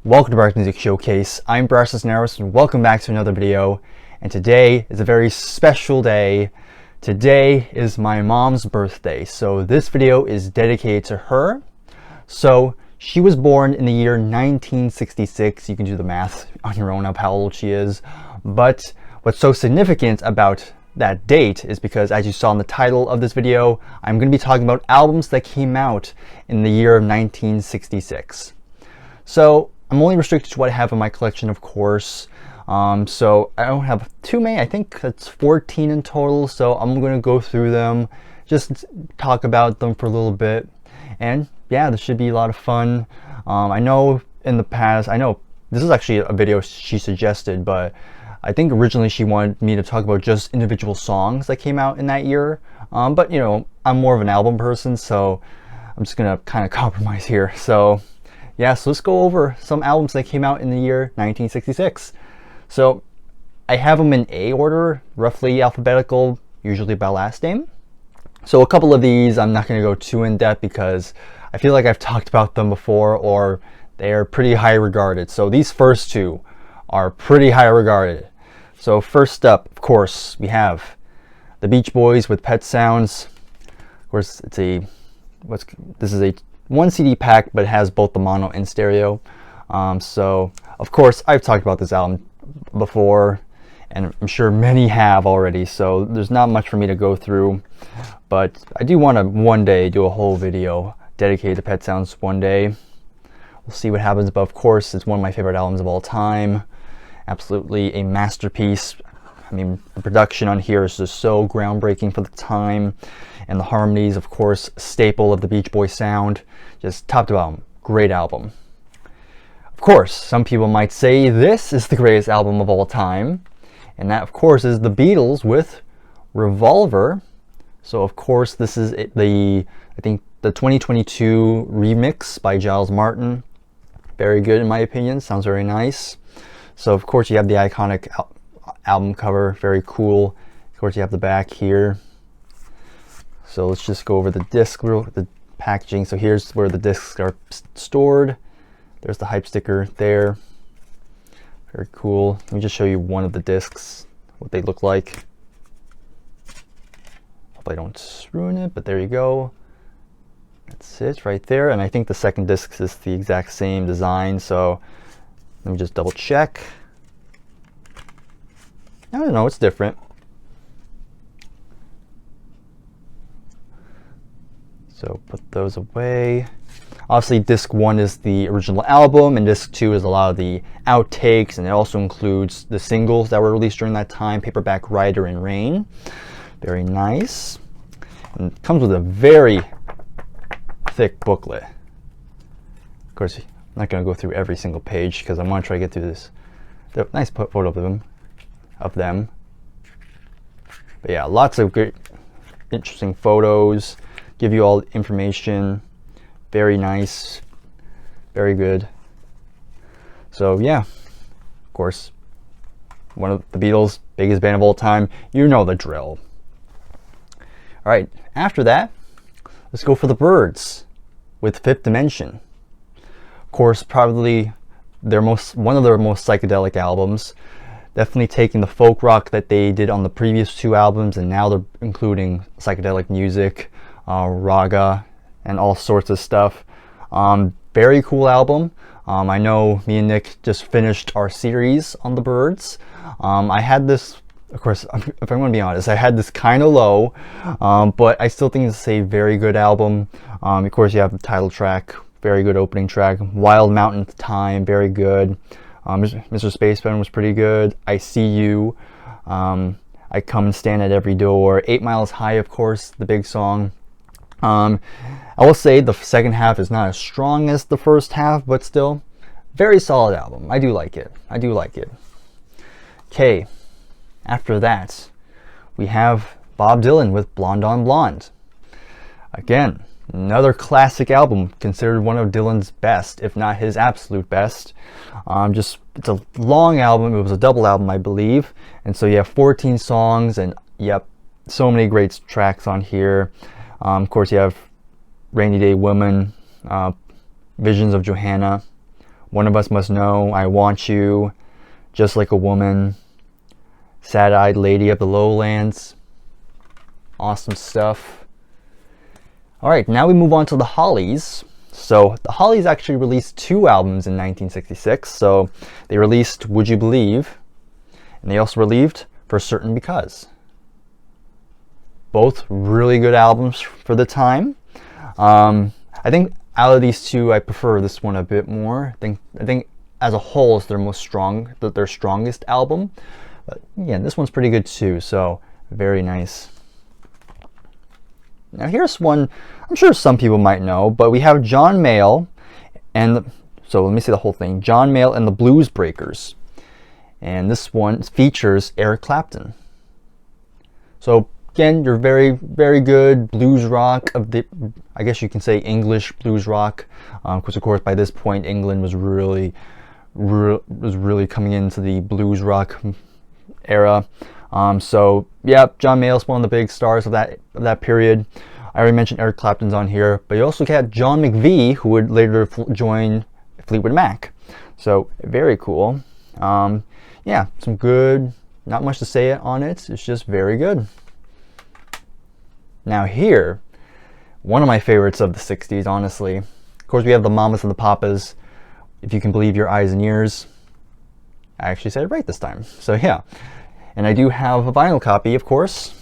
Welcome to Bryer Music Showcase. I'm Bryer and welcome back to another video. And today is a very special day. Today is my mom's birthday, so this video is dedicated to her. So she was born in the year 1966. You can do the math on your own of how old she is. But what's so significant about that date is because, as you saw in the title of this video, I'm going to be talking about albums that came out in the year of 1966. So I'm only restricted to what I have in my collection, of course. So I don't have too many. I think it's 14 in total. So I'm going to go through them, just talk about them for a little bit. And yeah, this should be a lot of fun. I know in the past, I know this is actually a video she suggested, but I think originally she wanted me to talk about just individual songs that came out in that year. But you know, I'm more of an album person, so I'm just going to kind of compromise here. So yeah, so let's go over some albums that came out in the year 1966. So I have them in A order, roughly alphabetical, usually by last name. So a couple of these I'm not going to go too in depth because I feel like I've talked about them before, or they are pretty high regarded. So these first two are pretty high regarded. So first up, of course, we have the Beach Boys with Pet Sounds. Of course, it's this is a one CD pack, but it has both the mono and stereo. So of course I've talked about this album before, and I'm sure many have already, so there's not much for me to go through, but I do want to one day do a whole video dedicated to Pet Sounds one day. We'll see what happens, but of course it's one of my favorite albums of all time. Absolutely a masterpiece. I mean, the production on here is just so groundbreaking for the time, and the harmonies, of course, staple of the Beach Boys sound. Just top to bottom, great album. Of course, some people might say this is the greatest album of all time, and that, of course, is the Beatles with Revolver. So, of course, this is I think the 2022 remix by Giles Martin. Very good, in my opinion. Sounds very nice. So, of course, you have the iconic album cover, very cool. Of course, you have the back here. So let's just go over the disc, the packaging. So here's where the discs are stored. There's the hype sticker there. Very cool. Let me just show you one of the discs, what they look like. Hope I don't ruin it, but there you go. That's it right there. And I think the second disc is the exact same design. So let me just double check. I don't know, it's different. So put those away. Obviously, disc 1 is the original album, and disc 2 is a lot of the outtakes, and it also includes the singles that were released during that time, Paperback Writer and Rain. Very nice. And it comes with a very thick booklet. Of course, I'm not going to go through every single page because I want to try to get through this. Nice photo of them. But yeah, lots of great, interesting photos. Give you all information. Very nice. Very good. So yeah, of course, one of the Beatles' biggest band of all time. You know the drill. All right, after that, let's go for the Byrds with Fifth Dimension. Of course, probably one of their most psychedelic albums. Definitely taking the folk rock that they did on the previous two albums, and now they're including psychedelic music, raga, and all sorts of stuff. Very cool album. I know me and Nick just finished our series on the Byrds. I had this, of course, if I'm going to be honest, I had this kind of low, but I still think it's a very good album. Of course, you have the title track, very good opening track. Wild Mountain Time, very good. Mr. Spaceman was pretty good. I See You. I Come and Stand at Every Door. 8 Miles High, of course, the big song. I will say the second half is not as strong as the first half, but still, very solid album. I do like it. I do like it. Okay, after that, we have Bob Dylan with Blonde on Blonde. Again, another classic album, considered one of Dylan's best, if not his absolute best. It's a long album. It was a double album, I believe. And so you have 14 songs, and yep, so many great tracks on here. Of course, you have Rainy Day Woman, Visions of Johanna, One of Us Must Know, I Want You, Just Like a Woman, Sad-Eyed Lady of the Lowlands. Awesome stuff. Alright, now we move on to the Hollies. So the Hollies actually released 2 albums in 1966. So they released Would You Believe, and they also released For Certain Because. Both really good albums for the time. I think out of these 2, I prefer this one a bit more. I think as a whole, it's their strongest album. But yeah, this one's pretty good too. So very nice. Now here's one I'm sure some people might know, but we have John Mayall so let me see the whole thing. John Mayall and the Blues Breakers. And this one features Eric Clapton. So again, you're very, very good blues rock I guess you can say English blues rock, because of course by this point England was really coming into the blues rock era. So yeah, John Mayall's one of the big stars of that period. I already mentioned Eric Clapton's on here, but you also had John McVie, who would later join Fleetwood Mac. So very cool. Yeah, some good. Not much to say on it. It's just very good. Now here, one of my favorites of the 60s, honestly. Of course, we have the Mamas and the Papas, If You Can Believe Your Eyes and Ears. I actually said it right this time. So yeah. And I do have a vinyl copy, of course.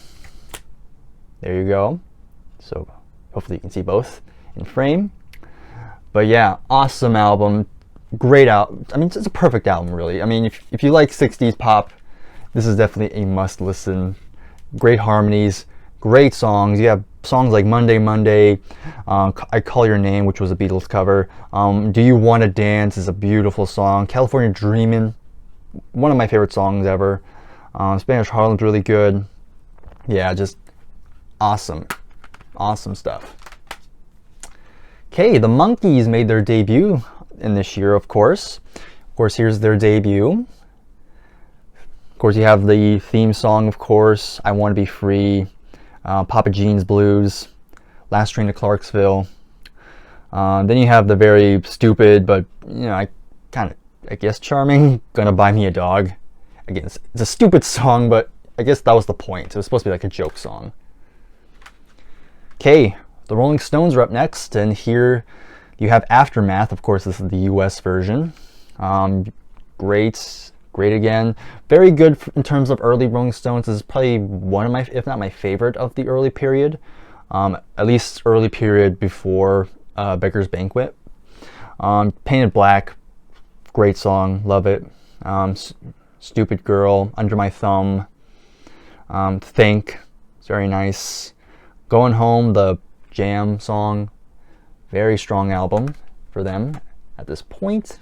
There you go. So hopefully you can see both in frame. But yeah, awesome album. Great album. I mean, it's a perfect album, really. I mean, if you like 60s pop, this is definitely a must listen. Great harmonies, great songs. You have songs like Monday, Monday, I Call Your Name, which was a Beatles cover. Do You Wanna Dance is a beautiful song. California Dreamin', one of my favorite songs ever. Spanish Harlem's really good. Yeah, just awesome. Awesome stuff. Okay, the Monkees made their debut in this year, of course. Of course, here's their debut. Of course, you have the theme song, of course, I Want to Be Free, Papa Jean's Blues, Last Train to Clarksville. Then you have the very stupid, but, you know, I guess charming, Gonna Buy Me a Dog. Again, it's a stupid song, but I guess that was the point. It was supposed to be like a joke song. Okay, the Rolling Stones are up next, and here you have Aftermath. Of course, this is the US version. Great again. Very good in terms of early Rolling Stones. This is probably one of my, if not my favorite of the early period. At least early period before Beggar's Banquet. Painted Black, great song, love it. Stupid Girl, Under My Thumb, Think, it's very nice. Going Home, the Jam song, very strong album for them at this point.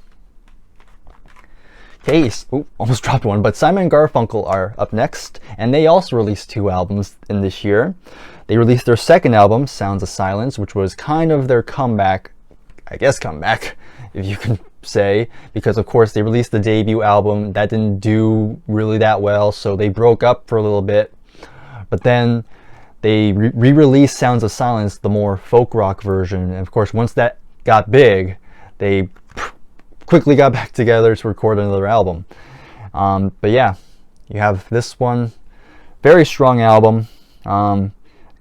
Okay, almost dropped one, but Simon and Garfunkel are up next, and they also released 2 albums in this year. They released their second album, Sounds of Silence, which was kind of their comeback, I guess comeback, if you can say, because of course they released the debut album that didn't do really that well, so they broke up for a little bit, but then they re-released Sounds of Silence, the more folk rock version, and of course once that got big, they quickly got back together to record another album. But yeah, you have this one, very strong album. Of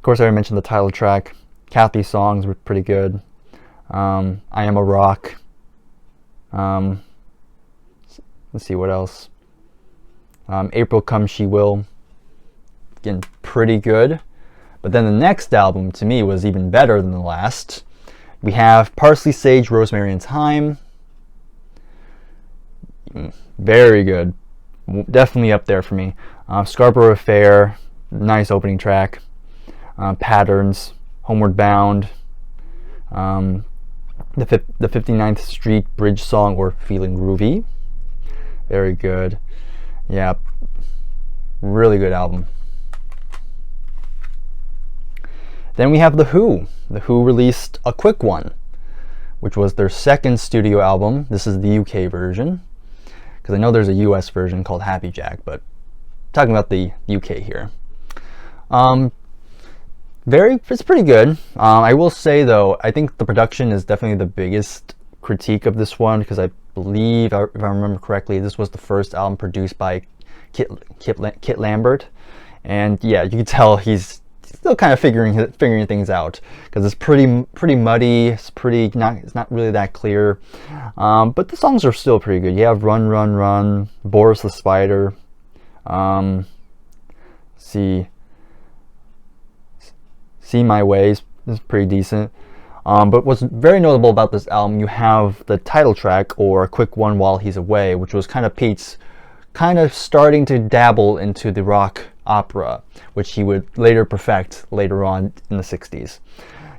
course I already mentioned the title track. Kathy's songs were pretty good. I Am a Rock. Let's see what else. April Come She Will. Again, pretty good. But then the next album to me was even better than the last. We have Parsley, Sage, Rosemary, and Thyme. Very good. Definitely up there for me. Scarborough Affair, nice opening track. Patterns, Homeward Bound. The 59th Street Bridge Song, or Feeling Groovy. Very good. Yeah, really good album. Then we have The Who. The Who released A Quick One, which was their second studio album. This is the UK version, because I know there's a US version called Happy Jack, but talking about the UK here. It's pretty good. I will say though, I think the production is definitely the biggest critique of this one because I believe, if I remember correctly, this was the first album produced by Kit Lambert, and yeah, you can tell he's still kind of figuring things out because it's pretty muddy. It's not really that clear, but the songs are still pretty good. You have Run Run Run, Boris the Spider, See My Ways is pretty decent. But what's very notable about this album, you have the title track, or A Quick One While He's Away, which was kind of Pete's kind of starting to dabble into the rock opera, which he would later perfect later on in the 60s.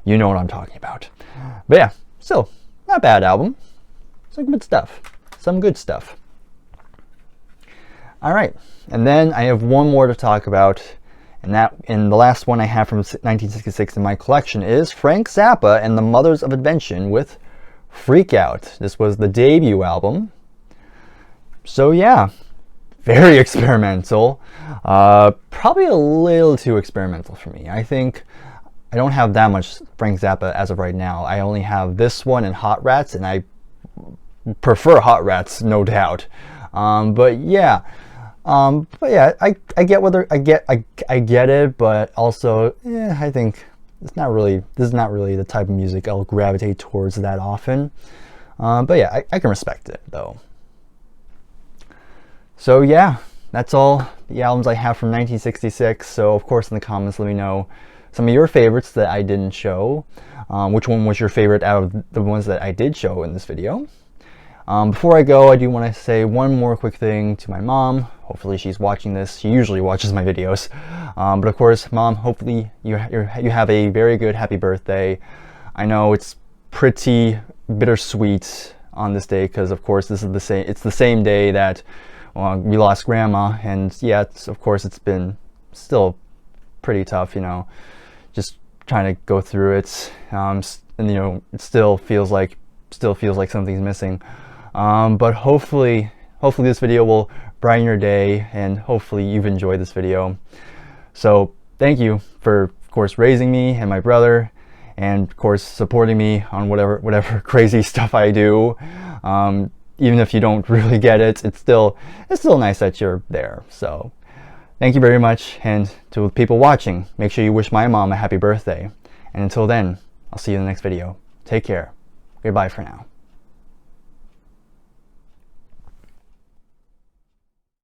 You know what I'm talking about. But yeah, still, not a bad album. Some good stuff. Some good stuff. Alright, and then I have one more to talk about, and the last one I have from 1966 in my collection is Frank Zappa and the Mothers of Invention with Freak Out. This was the debut album. So yeah, very experimental. Probably a little too experimental for me. I think I don't have that much Frank Zappa as of right now. I only have this one and Hot Rats, and I prefer Hot Rats, no doubt. But yeah, I get whether I get it, but also, yeah, I think this is not really the type of music I'll gravitate towards that often. But yeah, I can respect it though. So yeah, that's all the albums I have from 1966. So of course in the comments let me know some of your favorites that I didn't show. Which one was your favorite out of the ones that I did show in this video? Before I go, I do want to say one more quick thing to my mom. Hopefully she's watching this. She usually watches my videos. But of course, Mom, hopefully you have a very good happy birthday. I know it's pretty bittersweet on this day because of course it's the same day that we lost Grandma, and yeah, of course it's been still pretty tough, you know, just trying to go through it. And you know, it still feels like something's missing. But hopefully this video will brighten your day, and hopefully you've enjoyed this video. So thank you for, of course, raising me and my brother, and of course supporting me on whatever crazy stuff I do. Even if you don't really get it, it's still nice that you're there. So thank you very much, and to the people watching, make sure you wish my mom a happy birthday. And until then, I'll see you in the next video. Take care. Goodbye for now.